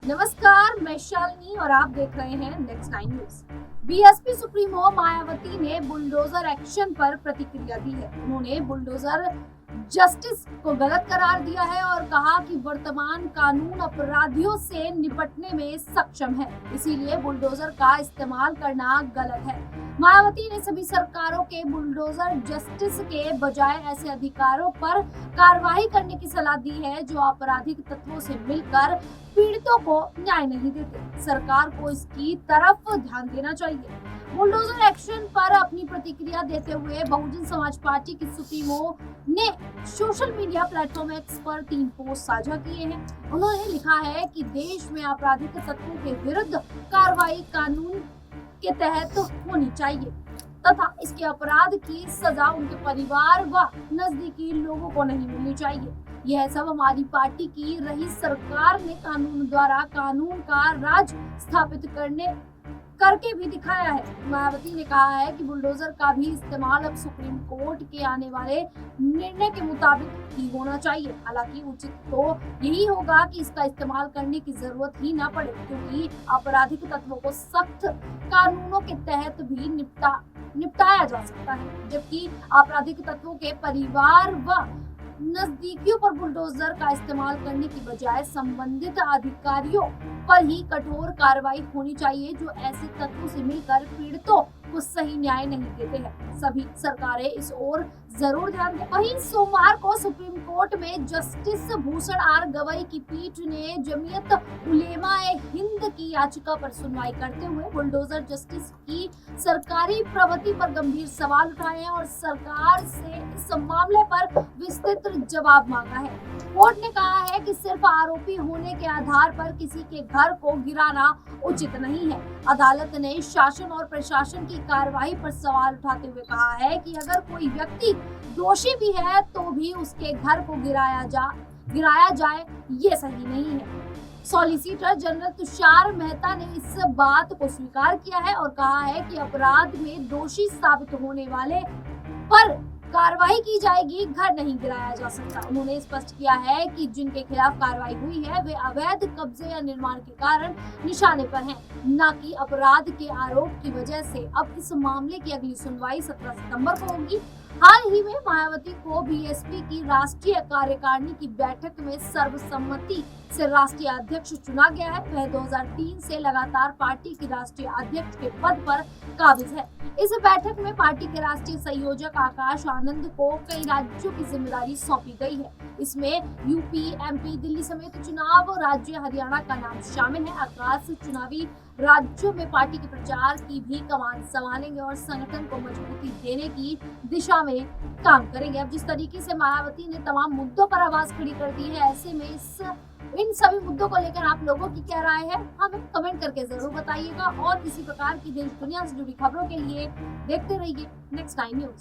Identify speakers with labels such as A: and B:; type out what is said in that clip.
A: नमस्कार, मैं शालिनी और आप देख रहे हैं next 9 news. BSP supremo Mayawati ने बुलडोजर एक्शन पर प्रतिक्रिया दी है। उन्होंने बुलडोजर जस्टिस को गलत करार दिया है और कहा कि वर्तमान कानून अपराधियों से निपटने में सक्षम है, इसीलिए बुलडोजर का इस्तेमाल करना गलत है। मायावती ने सभी सरकारों के बुलडोजर जस्टिस के बजाय ऐसे अधिकारों पर कार्रवाई करने की सलाह दी है जो आपराधिक तत्वों से मिलकर पीड़ितों को न्याय नहीं देते। सरकार को इसकी तरफ ध्यान देना चाहिए। बुलडोजर एक्शन पर अपनी प्रतिक्रिया देते हुए बहुजन समाज पार्टी की सुप्रीमो ने सोशल मीडिया प्लेटफॉर्म एक्स पर 3 पोस्ट साझा किए हैं। उन्होंने लिखा है कि देश में आपराधिक तत्वों के विरुद्ध कार्रवाई कानून के तहत होनी चाहिए तथा इसके अपराध की सजा उनके परिवार व नजदीकी लोगों को नहीं मिलनी चाहिए। यह सब हमारी पार्टी की रही सरकार ने कानून द्वारा कानून का राज स्थापित करके भी दिखाया है। मायावती ने कहा है कि बुलडोजर का भी इस्तेमाल अब सुप्रीम कोर्ट के आने वाले निर्णय के मुताबिक ही होना चाहिए। हालांकि उचित तो यही होगा कि इसका इस्तेमाल करने की जरूरत ही ना पड़े, क्योंकि आपराधिक तत्वों को सख्त कानूनों के तहत भी निपटाया जा सकता है, जबकि आपराधिक तत्वों के परिवार व नजदीकियों पर बुलडोजर का इस्तेमाल करने की बजाय संबंधित अधिकारियों पर ही कठोर कार्रवाई होनी चाहिए जो ऐसे तत्वों से मिलकर पीड़ितों को सही न्याय नहीं देते हैं। सभी सरकारें इस ओर जरूर ध्यान दें। वहीं सोमवार को सुप्रीम कोर्ट में जस्टिस भूषण आर गवई की पीठ ने जमीयत उलेमा ए हिंद की याचिका पर सुनवाई करते हुए बुलडोजर जस्टिस की सरकारी प्रवृत्ति पर गंभीर सवाल उठाए हैं और सरकार से इस मामले पर विस्तृत जवाब मांगा है। कोर्ट ने कहा है कि सिर्फ आरोपी होने के आधार पर किसी के घर को गिराना उचित नहीं है। अदालत ने शासन और प्रशासन की कार्रवाई पर सवाल उठाते हुए कहा है कि अगर कोई व्यक्ति दोषी भी है तो भी उसके घर को गिराया जाए ये सही नहीं है। सॉलिसिटर जनरल तुषार मेहता ने इस बात को स्वीकार किया है और कहा है कि अपराध में दोषी साबित होने वाले पर कार्रवाई की जाएगी, घर नहीं गिराया जा सकता। उन्होंने स्पष्ट किया है कि जिनके खिलाफ कार्रवाई हुई है वे अवैध कब्जे या निर्माण के कारण निशाने पर हैं, न कि अपराध के आरोप की वजह से। अब इस मामले की अगली सुनवाई 17 सितंबर को होगी। हाल ही में मायावती को बीएसपी की राष्ट्रीय कार्यकारिणी की बैठक में सर्वसम्मति से राष्ट्रीय अध्यक्ष चुना गया है। वह 2003 से लगातार पार्टी की राष्ट्रीय अध्यक्ष के पद पर काबिज है। इस बैठक में पार्टी के राष्ट्रीय संयोजक आकाश आनंद को कई राज्यों की जिम्मेदारी सौंपी गई है। इसमें यूपी, एमपी, दिल्ली समेत चुनाव राज्य हरियाणा का नाम शामिल है। आकाश चुनावी राज्यों में पार्टी के प्रचार की भी कमान संभालेंगे और संगठन को मजबूती देने की दिशा में काम करेंगे। अब जिस तरीके से मायावती ने तमाम मुद्दों पर आवाज खड़ी कर दी है, ऐसे में इन सभी मुद्दों को लेकर आप लोगों की क्या राय है, हमें कमेंट करके जरूर बताइएगा। और इसी प्रकार की देश दुनिया से जुड़ी खबरों के लिए देखते रहिए नेक्स्ट 9 न्यूज।